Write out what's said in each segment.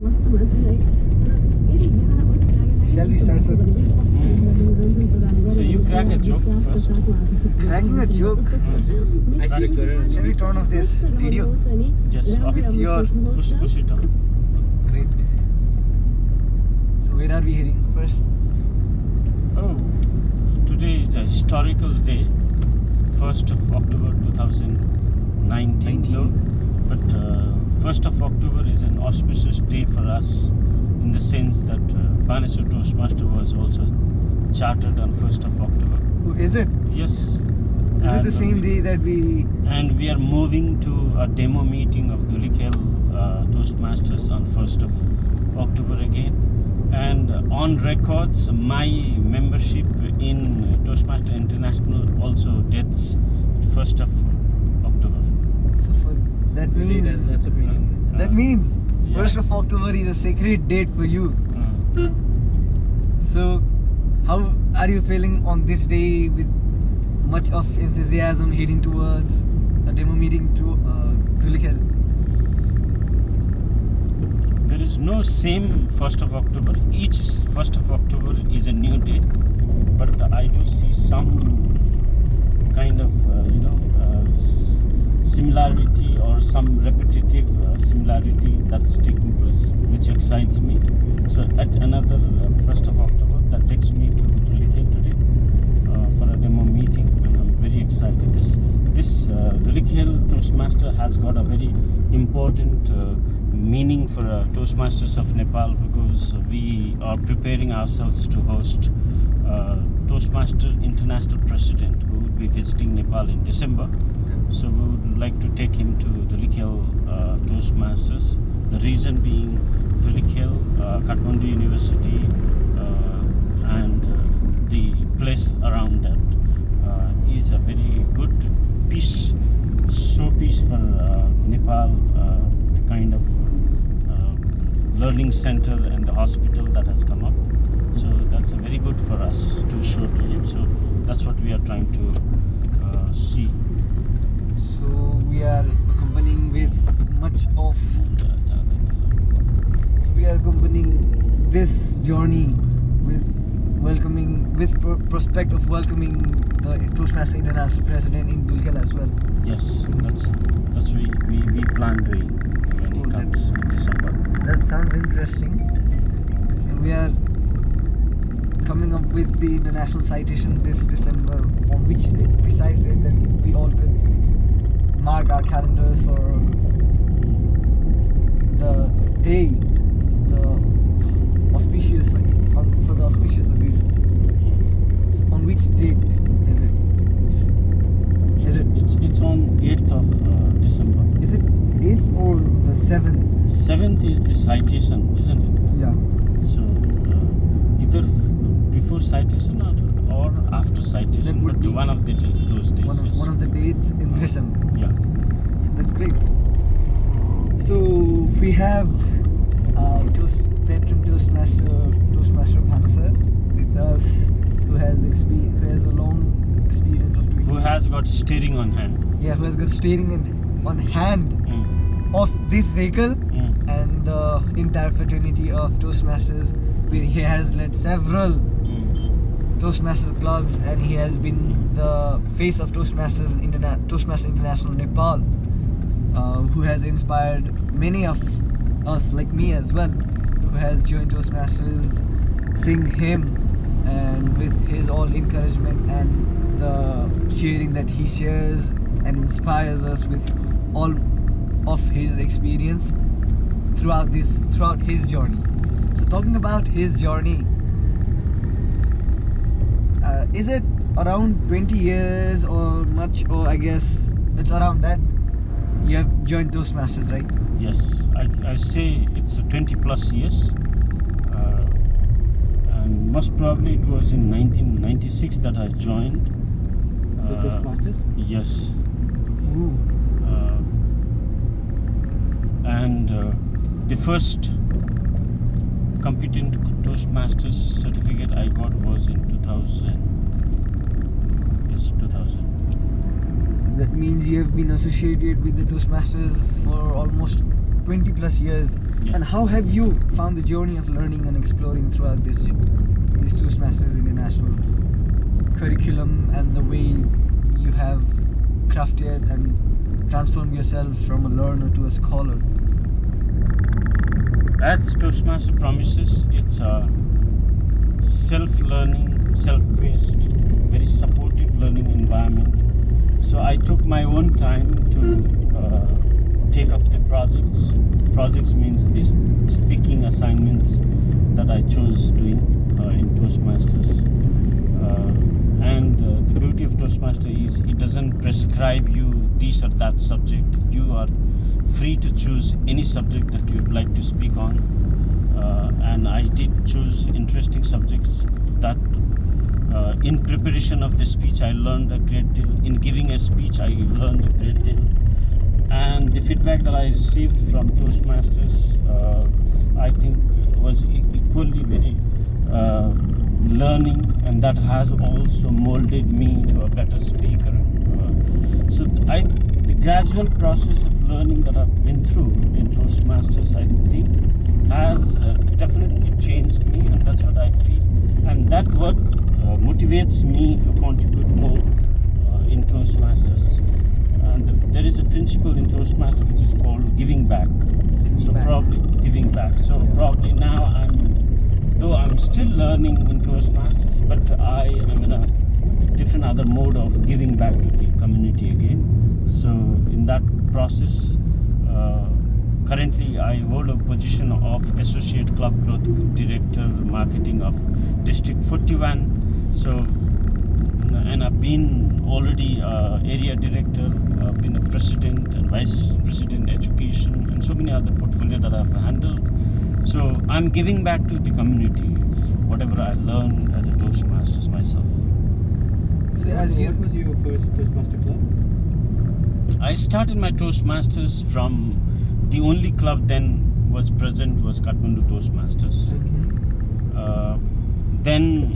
Shall we start, sir? So you crack a joke first. Cracking a joke? Shall we turn off this radio? Just off. With your Push it on. great. So where are we heading first? Oh, today is a historical day, 1st of October 2019 though. But 1st of October is an auspicious day for us in the sense that Baneswar Toastmaster was also chartered on 1st of October. Oh, is it? Yes. Is it the same day that we... And we are moving to a demo meeting of Dhulikhel Toastmasters on 1st of October again. And on records, my membership in Toastmaster International also dates 1st of October. So for that means... That's a pretty... That means yeah. 1st of October is a sacred date for you. So how are you feeling on this day with much of enthusiasm heading towards a demo meeting to Dhulikhel? There is no same 1st of October. Each 1st of October is a new day. But I do see some kind of, similarity or some repetitive similarity that's taking place, which excites me. So at another 1st of October, that takes me to Dhulikhel today for a demo meeting, and I'm very excited. This Dhulikhel Toastmaster has got a very important meaning for Toastmasters of Nepal, because we are preparing ourselves to host Toastmaster International President, who will be visiting Nepal in December. So we would like to take him to Dhulikhel Toastmasters. The reason being Dhulikhel, Kathmandu University, and the place around that is a very good showpiece for Nepal, the kind of learning center and the hospital that has come up. So that's very good for us to show to him. So that's what we are trying to see. So we are accompanying with much of... we are accompanying this journey with prospect of welcoming the Toastmaster International President in Dhulikhel as well. Yes, that's we plan doing when he comes in December. That sounds interesting. So we are coming up with the international citation this December, on which precise date that we all could mark our calendar for the day, for the auspicious occasion. So on which date is it? It's on 8th of December. Is it 8th or the 7th? 7th is the citation, isn't it? Yeah. So either before citation or after citation, that would but be one of those days. Yes. One of the dates in December. Yeah. So that's great. So we have veteran Toastmaster Bhansar with us, who has a long experience of doing. Who has got steering on hand? Yeah, who has got steering on hand of this vehicle and the entire fraternity of Toastmasters, where he has led several Toastmasters clubs, and he has been the face of Toastmasters International Nepal, who has inspired many of us, like me as well, who has joined Toastmasters, seeing him, and with his all encouragement and the sharing that he shares and inspires us with all of his experience throughout his journey. So talking about his journey, is it around 20 years or much, or I guess it's around that you have joined Toastmasters, right? Yes, I say it's 20 plus years, and most probably it was in 1996 that I joined. The Toastmasters? Yes. Ooh. And the first competent Toastmasters certificate I got was in 2000. Yes, 2000. So that means you have been associated with the Toastmasters for almost 20 plus years. Yeah. And how have you found the journey of learning and exploring throughout this Toastmasters International curriculum, and the way you have crafted and transformed yourself from a learner to a scholar? As Toastmaster promises, it's a self-learning, self-paced, very supportive learning environment. So I took my own time to take up the projects. Projects means these speaking assignments that I chose doing in Toastmasters. And the beauty of Toastmaster is it doesn't prescribe you this or that subject. You are free to choose any subject that you'd like to speak on. And I did choose interesting subjects that in preparation of the speech I learned a great deal. In giving a speech I learned a great deal. And the feedback that I received from Toastmasters I think was equally very learning, and that has also molded me to a better speaker. So the gradual process of learning that I've been through in Toastmasters, I think, has definitely changed me, and that's what I feel. And that what motivates me to contribute more in Toastmasters. And there is a principle in Toastmasters which is called giving back. So probably giving back. So probably now though I'm still learning in Toastmasters, but I am in a different other mode of giving back to the community again. So in that process, currently I hold a position of Associate Club Growth Director Marketing of District 41. So, and I've been already area director, I've been a president and vice president education, and so many other portfolios that I've handled. So I'm giving back to the community whatever I learned as a Toastmasters myself. So What was your first Toastmaster club? I started my Toastmasters from the only club then was present was Kathmandu Toastmasters. Then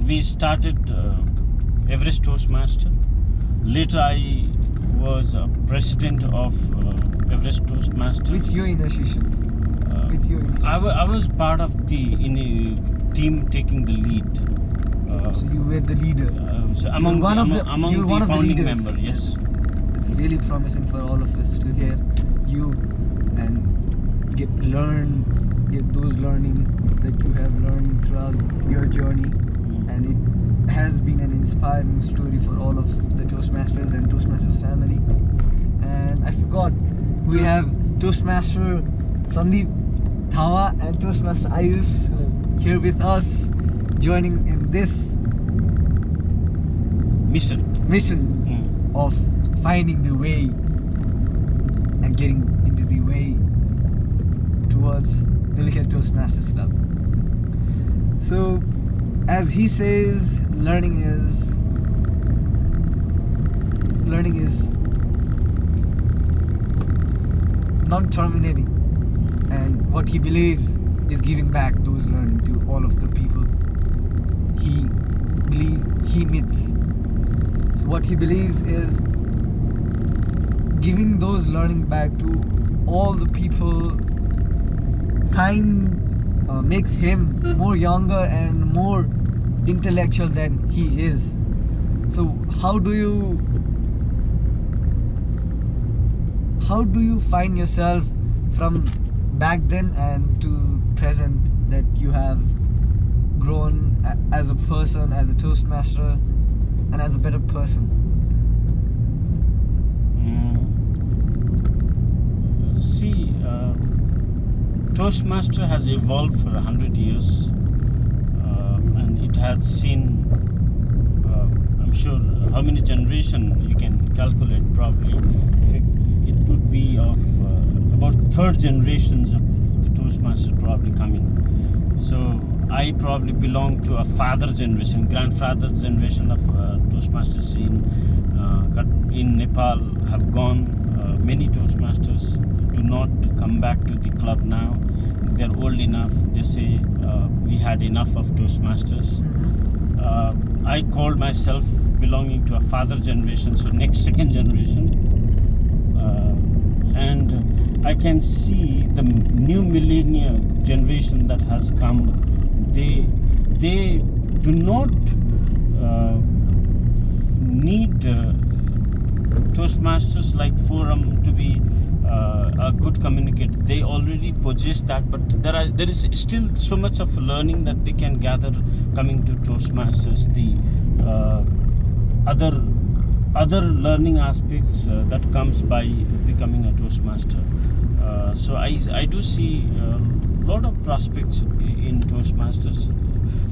we started Everest Toastmaster. Later I was president of Everest Toastmasters. With your initiation. I was part of the team taking the lead. So you were the leader. So among the founding members, yes. It's really promising for all of us to hear you and get those learning that you have learned throughout your journey. And it has been an inspiring story for all of the Toastmasters and Toastmasters family. And I forgot, we have Toastmaster Sandeep Thawa and Toastmaster Ayush here with us, joining in this mission of finding the way and getting into the way towards the Likhya Toastmasters Club. So, as he says, learning is non-terminating, and what he believes is giving back those learning to all of the people he meets. So what he believes is giving those learning back to all the people makes him more younger and more intellectual than he is. So how do you find yourself from back then and to present, that you have grown as a person, as a Toastmaster, and as a better person? See, Toastmaster has evolved for 100 years, and it has seen, I'm sure, how many generations you can calculate probably. It could be of about third generations of the Toastmasters probably coming. So I probably belong to a father generation, grandfather generation of Toastmasters in Nepal have gone. Many Toastmasters do not come back to the club now. They're old enough. They say we had enough of Toastmasters. I called myself belonging to a father generation, so second generation. And I can see the new millennium generation that has come. They do not need Toastmasters like forum to be a good communicator. They already possess that, but there is still so much of learning that they can gather coming to Toastmasters. The other learning aspects that comes by becoming a Toastmaster. So I do see a lot of prospects in Toastmasters.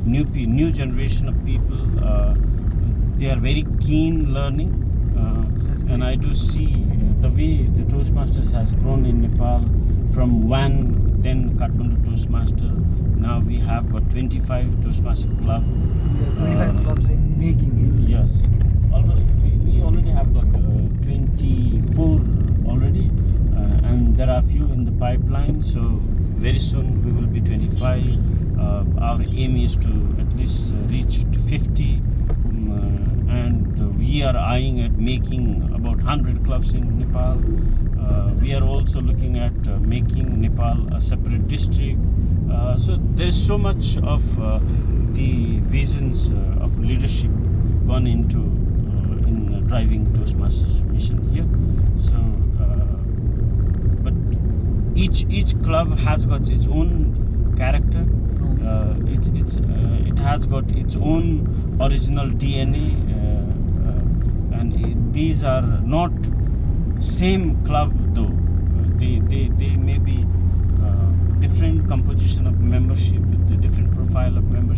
New generation of people. They are very keen learning, and I do see the way the Toastmasters has grown in Nepal from one, then Kathmandu Toastmaster. Now we have got 25 Toastmaster club. We have 25 clubs in making. Yes, almost we already have got 24 already, and there are a few in the pipeline. So very soon we will be 25. Our aim is to at least reach to 50, and we are eyeing at making about 100 clubs in Nepal. We are also looking at making Nepal a separate district. So there is so much of the visions of leadership gone into in driving Toastmasters mission here. So, but each club has got its own character. It has got its own original DNA, and these are not same club though. They may be different composition of membership, with the different profile of membership.